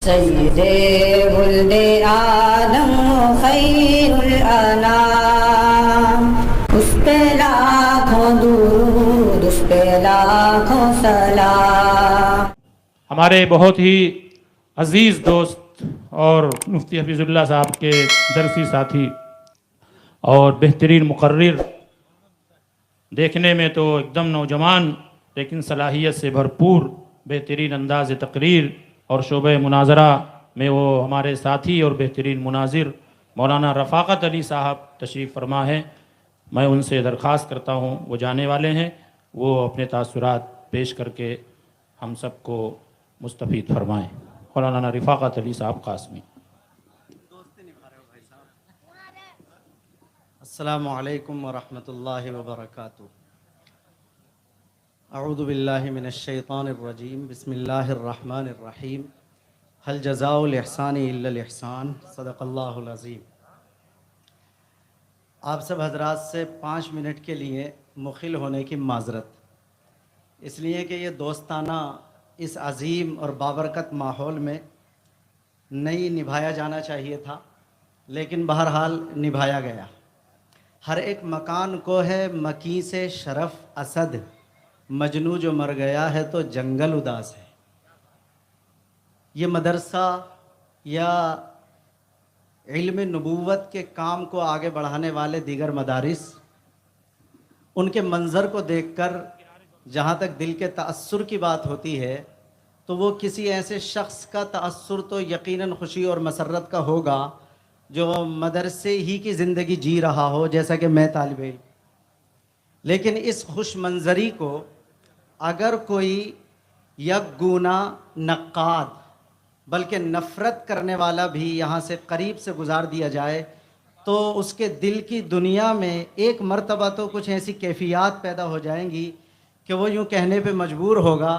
سید ولد آدم خیر الانام، اس پہ لاکھوں درود، اس پہ لاکھوں سلام۔ ہمارے بہت ہی عزیز دوست اور مفتی حفیظ اللہ صاحب کے درسی ساتھی اور بہترین مقرر، دیکھنے میں تو ایک دم نوجوان لیکن صلاحیت سے بھرپور بہترین انداز تقریر اور شعبہ مناظرہ میں وہ ہمارے ساتھی اور بہترین مناظر مولانا رفاقت علی صاحب تشریف فرما ہے۔ میں ان سے درخواست کرتا ہوں، وہ جانے والے ہیں، وہ اپنے تاثرات پیش کر کے ہم سب کو مستفید فرمائیں۔ مولانا رفاقت علی صاحب قاسمی۔ السلام علیکم ورحمۃ اللہ وبرکاتہ۔ اعوذ باللہ من الشیطان الرجیم، بسم اللہ الرحمن الرحیم۔ هل جزاء الاحسان الا الاحسان، صدق اللہ العظیم۔ آپ سب حضرات سے 5 منٹ کے لیے مخل ہونے کی معذرت، اس لیے کہ یہ دوستانہ اس عظیم اور بابرکت ماحول میں نہیں نبھایا جانا چاہیے تھا، لیکن بہرحال نبھایا گیا۔ ہر ایک مکان کو ہے مکی سے شرف اسد، مجنو جو مر گیا ہے تو جنگل اداس ہے۔ یہ مدرسہ یا علم نبوت کے کام کو آگے بڑھانے والے دیگر مدارس، ان کے منظر کو دیکھ کر جہاں تک دل کے تأثر کی بات ہوتی ہے تو وہ کسی ایسے شخص کا تأثر تو یقیناً خوشی اور مسرت کا ہوگا جو مدرسے ہی کی زندگی جی رہا ہو، جیسا کہ میں طالب علم۔ لیکن اس خوش منظری کو اگر کوئی یک گونا نقاد بلکہ نفرت کرنے والا بھی یہاں سے قریب سے گزار دیا جائے تو اس کے دل کی دنیا میں ایک مرتبہ تو کچھ ایسی کیفیات پیدا ہو جائیں گی کہ وہ یوں کہنے پہ مجبور ہوگا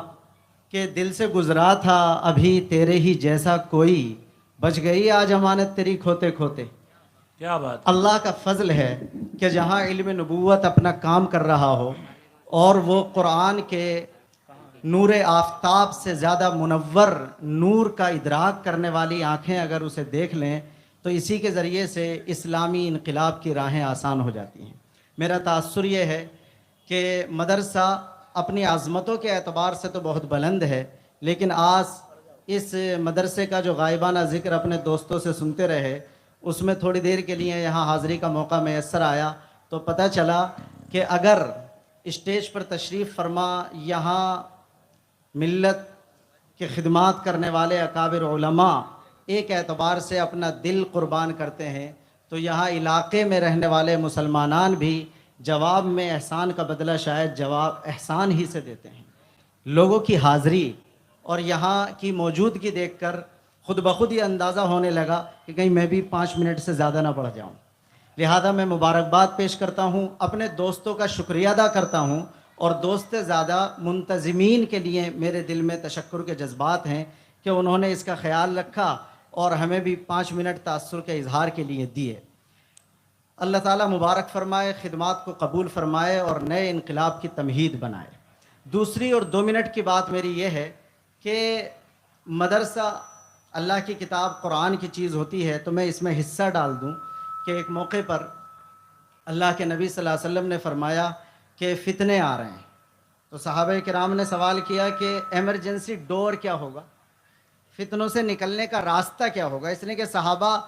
کہ دل سے گزرا تھا ابھی تیرے ہی جیسا کوئی، بچ گئی آج امانت تیری کھوتے کھوتے۔ کیا بات! اللہ کا فضل ہے کہ جہاں علم نبوت اپنا کام کر رہا ہو اور وہ قرآن کے نور آفتاب سے زیادہ منور نور کا ادراک کرنے والی آنکھیں اگر اسے دیکھ لیں تو اسی کے ذریعے سے اسلامی انقلاب کی راہیں آسان ہو جاتی ہیں۔ میرا تاثر یہ ہے کہ مدرسہ اپنی عظمتوں کے اعتبار سے تو بہت بلند ہے، لیکن آج اس مدرسے کا جو غائبانہ ذکر اپنے دوستوں سے سنتے رہے، اس میں تھوڑی دیر کے لیے یہاں حاضری کا موقع میسر آیا تو پتہ چلا کہ اگر اسٹیج پر تشریف فرما یہاں ملت کے خدمات کرنے والے اکابر علماء ایک اعتبار سے اپنا دل قربان کرتے ہیں تو یہاں علاقے میں رہنے والے مسلمانان بھی جواب میں احسان کا بدلہ شاید جواب احسان ہی سے دیتے ہیں۔ لوگوں کی حاضری اور یہاں کی موجودگی دیکھ کر خود بخود یہ اندازہ ہونے لگا کہ کہیں میں بھی 5 منٹ سے زیادہ نہ بڑھ جاؤں، لہذا میں مبارکباد پیش کرتا ہوں، اپنے دوستوں کا شکریہ ادا کرتا ہوں، اور دوست زیادہ منتظمین کے لیے میرے دل میں تشکر کے جذبات ہیں کہ انہوں نے اس کا خیال رکھا اور ہمیں بھی 5 منٹ تأثر کے اظہار کے لیے دیے۔ اللہ تعالیٰ مبارک فرمائے، خدمات کو قبول فرمائے اور نئے انقلاب کی تمہید بنائے۔ دوسری اور 2 منٹ کی بات میری یہ ہے کہ مدرسہ اللہ کی کتاب قرآن کی چیز ہوتی ہے تو میں اس میں حصہ ڈال دوں کہ ایک موقع پر اللہ کے نبی صلی اللہ علیہ وسلم نے فرمایا کہ فتنے آ رہے ہیں، تو صحابہ کرام نے سوال کیا کہ ایمرجنسی ڈور کیا ہوگا، فتنوں سے نکلنے کا راستہ کیا ہوگا؟ اس لیے کہ صحابہ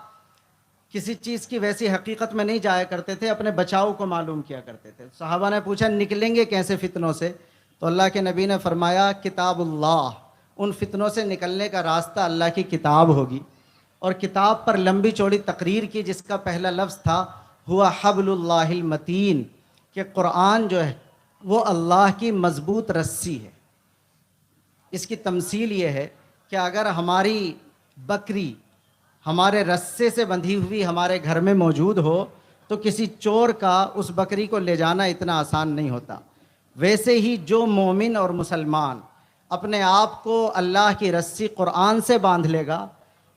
کسی چیز کی ویسی حقیقت میں نہیں جایا کرتے تھے، اپنے بچاؤ کو معلوم کیا کرتے تھے۔ صحابہ نے پوچھا نکلیں گے کیسے فتنوں سے؟ تو اللہ کے نبی نے فرمایا کتاب اللہ، ان فتنوں سے نکلنے کا راستہ اللہ کی کتاب ہوگی، اور کتاب پر لمبی چوڑی تقریر کی جس کا پہلا لفظ تھا ہوا حبل اللہ المتین، کہ قرآن جو ہے وہ اللہ کی مضبوط رسی ہے۔ اس کی تمثیل یہ ہے کہ اگر ہماری بکری ہمارے رسے سے بندھی ہوئی ہمارے گھر میں موجود ہو تو کسی چور کا اس بکری کو لے جانا اتنا آسان نہیں ہوتا، ویسے ہی جو مومن اور مسلمان اپنے آپ کو اللہ کی رسی قرآن سے باندھ لے گا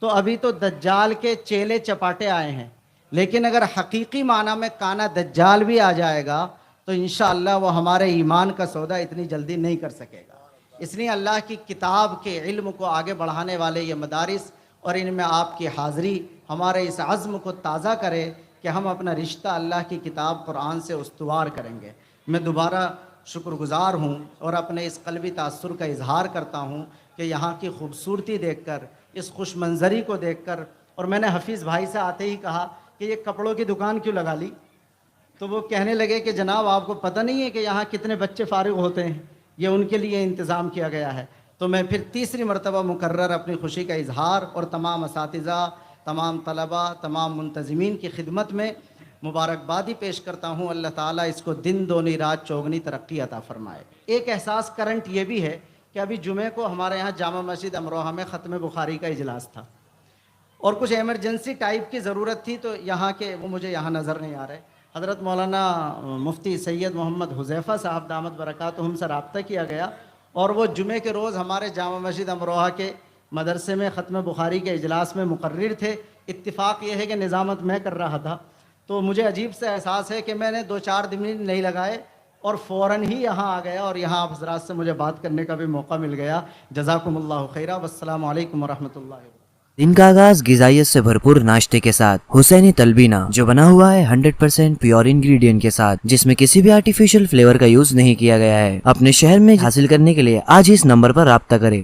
تو ابھی تو دجال کے چیلے چپاٹے آئے ہیں، لیکن اگر حقیقی معنی میں کانا دجال بھی آ جائے گا تو انشاءاللہ وہ ہمارے ایمان کا سودا اتنی جلدی نہیں کر سکے گا۔ اس لیے اللہ کی کتاب کے علم کو آگے بڑھانے والے یہ مدارس اور ان میں آپ کی حاضری ہمارے اس عزم کو تازہ کرے کہ ہم اپنا رشتہ اللہ کی کتاب قرآن سے استوار کریں گے۔ میں دوبارہ شکر گزار ہوں اور اپنے اس قلبی تاثر کا اظہار کرتا ہوں کہ یہاں کی خوبصورتی دیکھ کر، اس خوش منظری کو دیکھ کر، اور میں نے حفیظ بھائی سے آتے ہی کہا کہ یہ کپڑوں کی دکان کیوں لگا لی؟ تو وہ کہنے لگے کہ جناب آپ کو پتہ نہیں ہے کہ یہاں کتنے بچے فارغ ہوتے ہیں، یہ ان کے لیے انتظام کیا گیا ہے۔ تو میں پھر تیسری مرتبہ مکرر اپنی خوشی کا اظہار اور تمام اساتذہ، تمام طلباء، تمام منتظمین کی خدمت میں مبارکبادی پیش کرتا ہوں۔ اللہ تعالیٰ اس کو دن دونی رات چوگنی ترقی عطا فرمائے۔ ایک احساس کرنٹ یہ بھی ہے کہ ابھی جمعے کو ہمارے یہاں جامع مسجد امروہہ میں ختم بخاری کا اجلاس تھا اور کچھ ایمرجنسی ٹائپ کی ضرورت تھی، تو یہاں کے وہ مجھے یہاں نظر نہیں آ رہے۔ حضرت مولانا مفتی سید محمد حذیفہ صاحب دامت برکاتہم سے رابطہ کیا گیا اور وہ جمعے کے روز ہمارے جامع مسجد امروہہ کے مدرسے میں ختم بخاری کے اجلاس میں مقرر تھے۔ اتفاق یہ ہے کہ نظامت میں کر رہا تھا، تو مجھے عجیب سے احساس ہے کہ میں نے 2-4 دن نہیں لگائے اور فوراً ہی یہاں آ گیا اور یہاں آپ حضرات سے مجھے بات کرنے کا بھی موقع مل گیا۔ جزاکم اللہ خیرہ، والسلام علیکم ورحمۃ اللہ وبرکاتہ۔ دن کا آغاز غذائیت سے بھرپور ناشتے کے ساتھ حسینی تلبینہ، جو بنا ہوا ہے 100% پیور انگریڈینٹ کے ساتھ، جس میں کسی بھی آرٹیفیشل فلیور کا یوز نہیں کیا گیا ہے۔ اپنے شہر میں حاصل کرنے کے لیے آج ہی اس نمبر پر رابطہ کریں۔